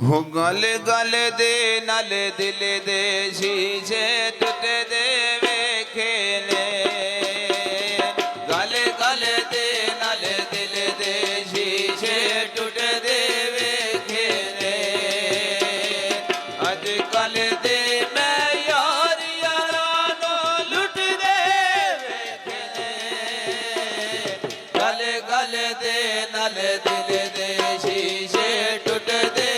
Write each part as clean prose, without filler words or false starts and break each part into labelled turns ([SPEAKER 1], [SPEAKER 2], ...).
[SPEAKER 1] हो गल गल दे नल दिल दे शीशे टुटदे वेखे ने गल गल दे नल दिल दे शीशे टुटदे वेखे ने अज कल दे मैं यार यारां नू लुटदे वेखे ने गल गल दे नल दिल दे शीशे टुटदे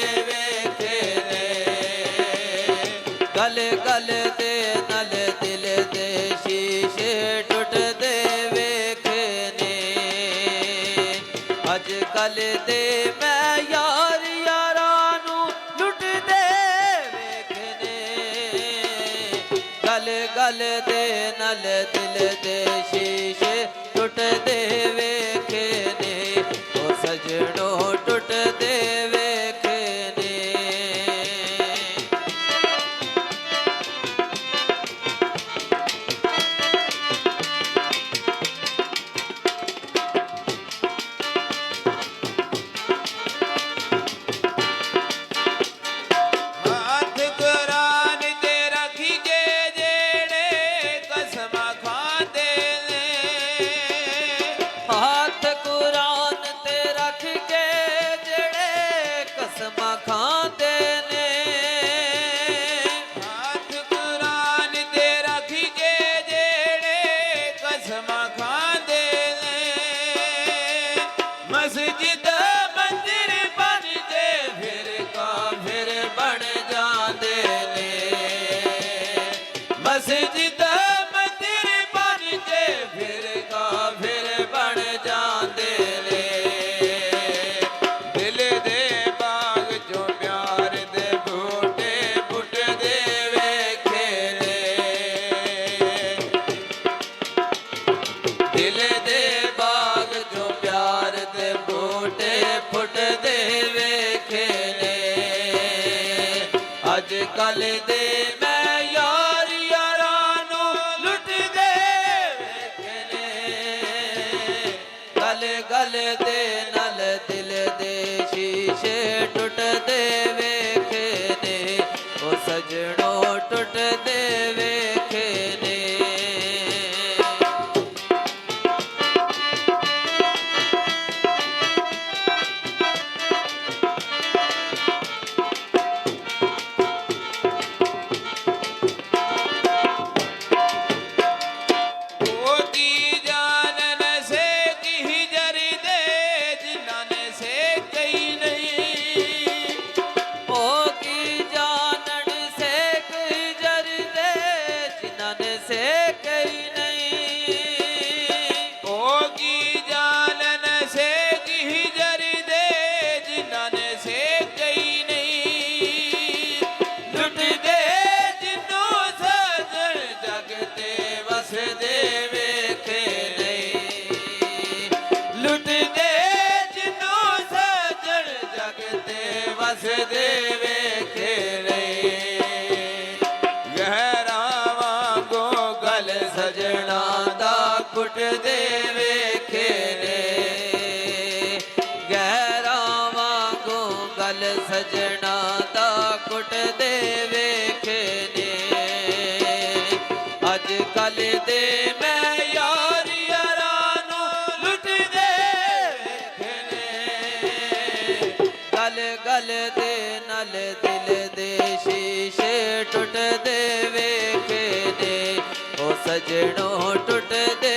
[SPEAKER 1] गल गल दे नल दिल दे शीशे टुटदे वेखे ने अज कल दे मैं यार यारां नू लुटदे वेखे ने गल गल दे नल दिल दे शीशे टुटदे वेखे ने ओ सजणो टुटदे वेखे ने कल दे मैं यार यारां नू लुटदे वेखे ने गल गल दे नल दिल दे शीशे टुटदे वेखे ने ओ सजणो टुटदे वेखे ने दे वेखे ने गहरां वांगू गल सजना दा कुटदे वेखे ने गहरां वांगू गल सजना दा कुटदे वेखे ने अज कल दे मैं यार यारां नू लुटदे वेखे ने गल गल दे नल दिल दे शीशे टुटदे वेखे ने ओ सजणो टुटदे